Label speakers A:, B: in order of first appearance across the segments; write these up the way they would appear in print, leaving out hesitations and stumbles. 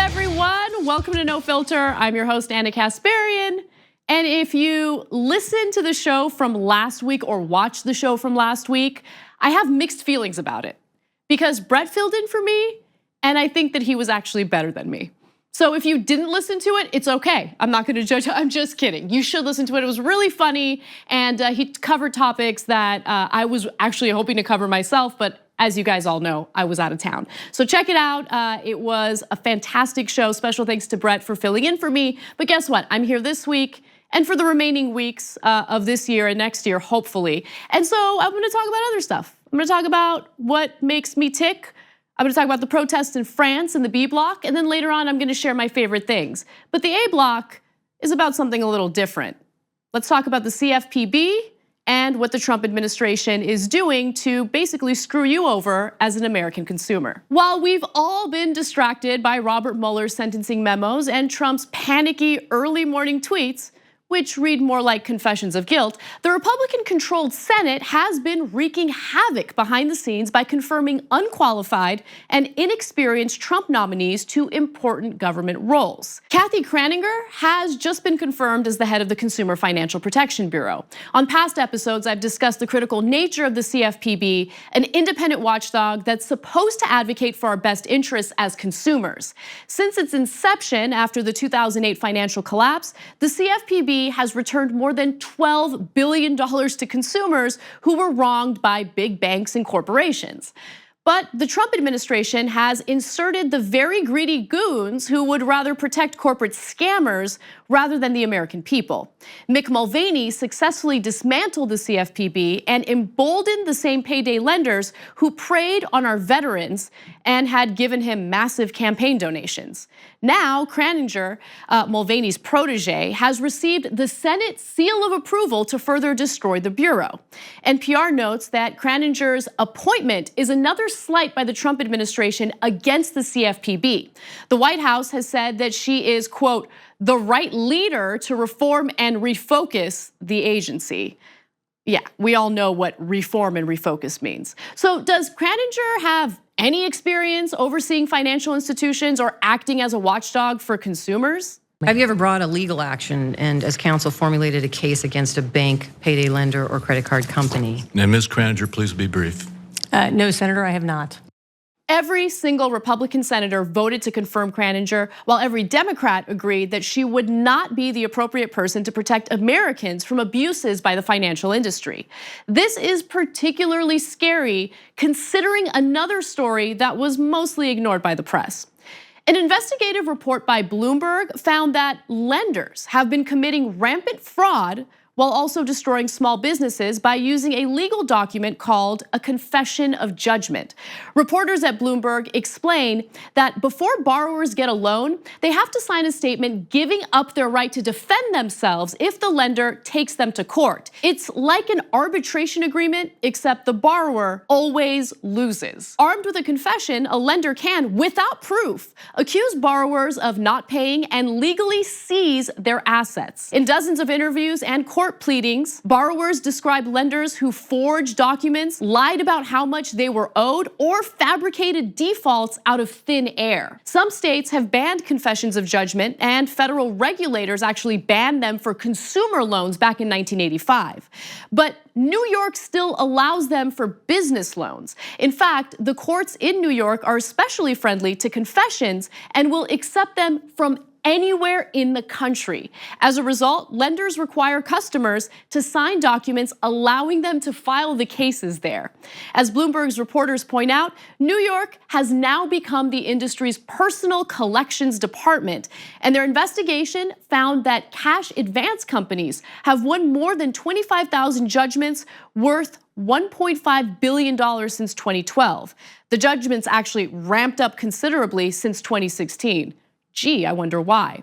A: everyone. Welcome to No Filter. I'm your host, Anna Kasparian. And if you listen to the show from last week or watched the show from last week, I have mixed feelings about it. Because Brett filled in for me, and I think that he was actually better than me. So if you didn't listen to it, it's okay. I'm not gonna judge, I'm just kidding. You should listen to it, it was really funny. And he covered topics that I was actually hoping to cover myself, but as you guys all know, I was out of town. So check it out, it was a fantastic show. Special thanks to Brett for filling in for me. But guess what, I'm here this week and for the remaining weeks of this year and next year, hopefully. And so I'm gonna talk about other stuff. I'm gonna talk about what makes me tick. I'm gonna talk about the protests in France and the B block, and then later on I'm gonna share my favorite things. But the A block is about something a little different. Let's talk about the CFPB and what the Trump administration is doing to basically screw you over as an American consumer. While we've all been distracted by Robert Mueller's sentencing memos and Trump's panicky early morning tweets, which read more like confessions of guilt, the Republican-controlled Senate has been wreaking havoc behind the scenes by confirming unqualified and inexperienced Trump nominees to important government roles. Kathy Kraninger has just been confirmed as the head of the Consumer Financial Protection Bureau. On past episodes, I've discussed the critical nature of the CFPB, an independent watchdog that's supposed to advocate for our best interests as consumers. Since its inception after the 2008 financial collapse, the CFPB has returned more than $12 billion to consumers who were wronged by big banks and corporations. But the Trump administration has inserted the very greedy goons who would rather protect corporate scammers rather than the American people. Mick Mulvaney successfully dismantled the CFPB and emboldened the same payday lenders who preyed on our veterans and had given him massive campaign donations. Now, Kraninger, Mulvaney's protege, has received the Senate seal of approval to further destroy the Bureau. NPR notes that Kraninger's appointment is another slight by the Trump administration against the CFPB. The White House has said that she is, quote, the right leader to reform and refocus the agency. Yeah, we all know what reform and refocus means. So does Kraninger have any experience overseeing financial institutions or acting as a watchdog for consumers?
B: Have you ever brought a legal action and as counsel formulated a case against a bank, payday lender, or credit card company?
C: And Ms. Kraninger, please be brief.
B: No, Senator, I have not.
A: Every single Republican senator voted to confirm Kraninger, while every Democrat agreed that she would not be the appropriate person to protect Americans from abuses by the financial industry. This is particularly scary considering another story that was mostly ignored by the press. An investigative report by Bloomberg found that lenders have been committing rampant fraud while also destroying small businesses by using a legal document called a confession of judgment. Reporters at Bloomberg explain that before borrowers get a loan, they have to sign a statement giving up their right to defend themselves if the lender takes them to court. It's like an arbitration agreement, except the borrower always loses. Armed with a confession, a lender can, without proof, accuse borrowers of not paying and legally seize their assets. In dozens of interviews and court pleadings, borrowers described lenders who forged documents, lied about how much they were owed, or fabricated defaults out of thin air. Some states have banned confessions of judgment, and federal regulators actually banned them for consumer loans back in 1985. But New York still allows them for business loans. In fact, the courts in New York are especially friendly to confessions and will accept them from anywhere in the country. As a result, lenders require customers to sign documents allowing them to file the cases there. As Bloomberg's reporters point out, New York has now become the industry's personal collections department, and their investigation found that cash advance companies have won more than 25,000 judgments worth $1.5 billion since 2012. The judgments actually ramped up considerably since 2016. Gee, I wonder why.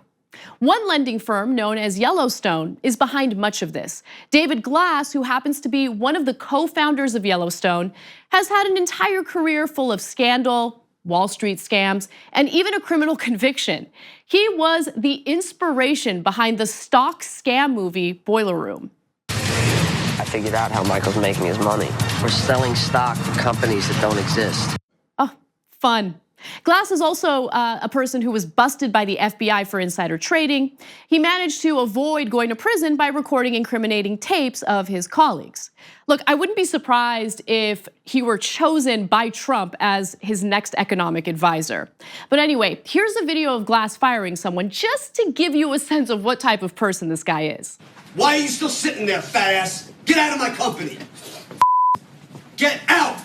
A: One lending firm known as Yellowstone is behind much of this. David Glass, who happens to be one of the co-founders of Yellowstone, has had an entire career full of scandal, Wall Street scams, and even a criminal conviction. He was the inspiration behind the stock scam movie Boiler Room.
D: I figured out how Michael's making his money. We're selling stock to companies that don't exist.
A: Oh, fun. Glass is also a person who was busted by the FBI for insider trading. He managed to avoid going to prison by recording incriminating tapes of his colleagues. Look, I wouldn't be surprised if he were chosen by Trump as his next economic advisor. But anyway, here's a video of Glass firing someone just to give you a sense of what type of person this guy is.
E: Why are you still sitting there, fat ass? Get out of my company. Get out.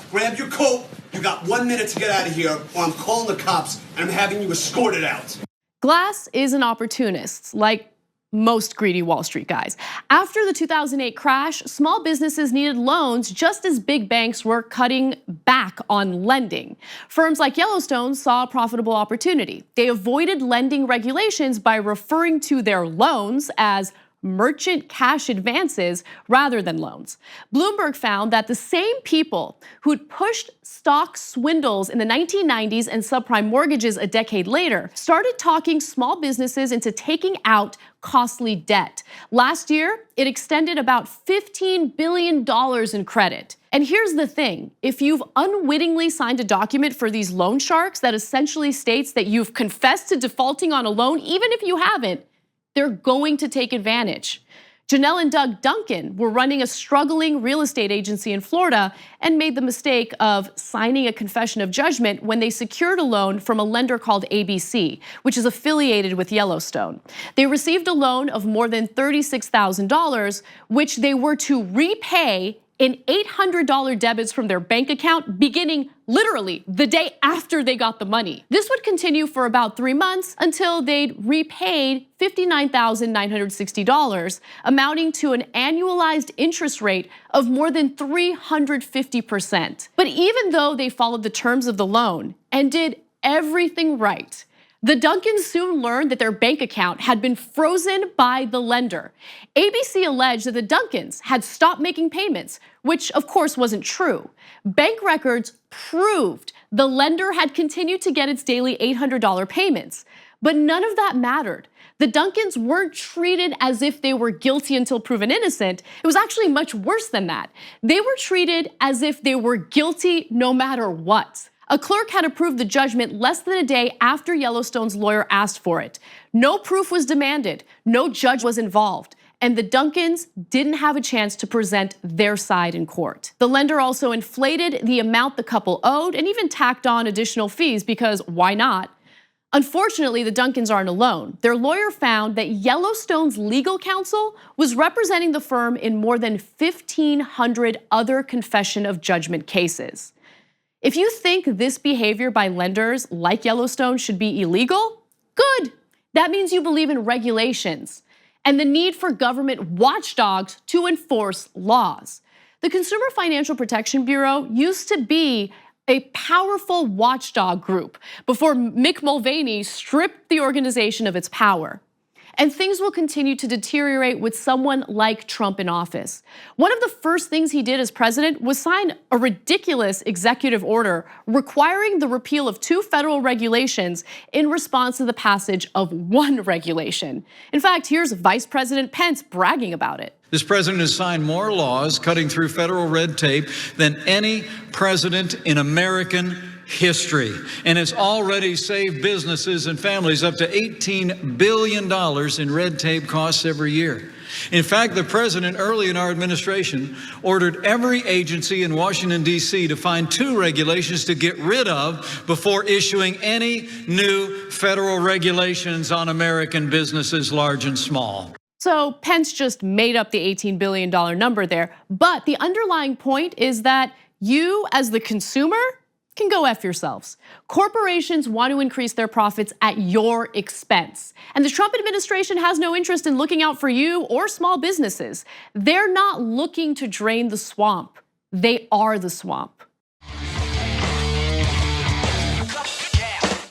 E: Grab your coat. You got 1 minute to get out of here, or I'm calling the cops and I'm having you escorted out.
A: Glass is an opportunist, like most greedy Wall Street guys. After the 2008 crash, small businesses needed loans just as big banks were cutting back on lending. Firms like Yellowstone saw a profitable opportunity. They avoided lending regulations by referring to their loans as merchant cash advances rather than loans. Bloomberg found that the same people who'd pushed stock swindles in the 1990s and subprime mortgages a decade later started talking small businesses into taking out costly debt. Last year, it extended about $15 billion in credit. And here's the thing, if you've unwittingly signed a document for these loan sharks that essentially states that you've confessed to defaulting on a loan, even if you haven't, they're going to take advantage. Janelle and Doug Duncan were running a struggling real estate agency in Florida and made the mistake of signing a confession of judgment when they secured a loan from a lender called ABC, which is affiliated with Yellowstone. They received a loan of more than $36,000, which they were to repay in $800 debits from their bank account beginning literally the day after they got the money. This would continue for about 3 months until they'd repaid $59,960, amounting to an annualized interest rate of more than 350%. But even though they followed the terms of the loan and did everything right, the Duncans soon learned that their bank account had been frozen by the lender. ABC alleged that the Duncans had stopped making payments, which of course wasn't true. Bank records proved the lender had continued to get its daily $800 payments. But none of that mattered. The Duncans weren't treated as if they were guilty until proven innocent. It was actually much worse than that. They were treated as if they were guilty no matter what. A clerk had approved the judgment less than a day after Yellowstone's lawyer asked for it. No proof was demanded, no judge was involved, and the Duncans didn't have a chance to present their side in court. The lender also inflated the amount the couple owed and even tacked on additional fees because why not? Unfortunately, the Duncans aren't alone. Their lawyer found that Yellowstone's legal counsel was representing the firm in more than 1,500 other confession of judgment cases. If you think this behavior by lenders like Yellowstone should be illegal, good. That means you believe in regulations and the need for government watchdogs to enforce laws. The Consumer Financial Protection Bureau used to be a powerful watchdog group before Mick Mulvaney stripped the organization of its power. And things will continue to deteriorate with someone like Trump in office. One of the first things he did as president was sign a ridiculous executive order requiring the repeal of 2 federal regulations in response to the passage of 1 regulation. In fact, here's Vice President Pence bragging about it.
F: This president has signed more laws cutting through federal red tape than any president in American history, and it's already saved businesses and families up to $18 billion in red tape costs every year. In fact, the president early in our administration ordered every agency in Washington, D.C. to find 2 regulations to get rid of before issuing any new federal regulations on American businesses, large and small.
A: So Pence just made up the $18 billion number there, but the underlying point is that you as the consumer can go F yourselves. Corporations want to increase their profits at your expense. And the Trump administration has no interest in looking out for you or small businesses. They're not looking to drain the swamp. They are the swamp.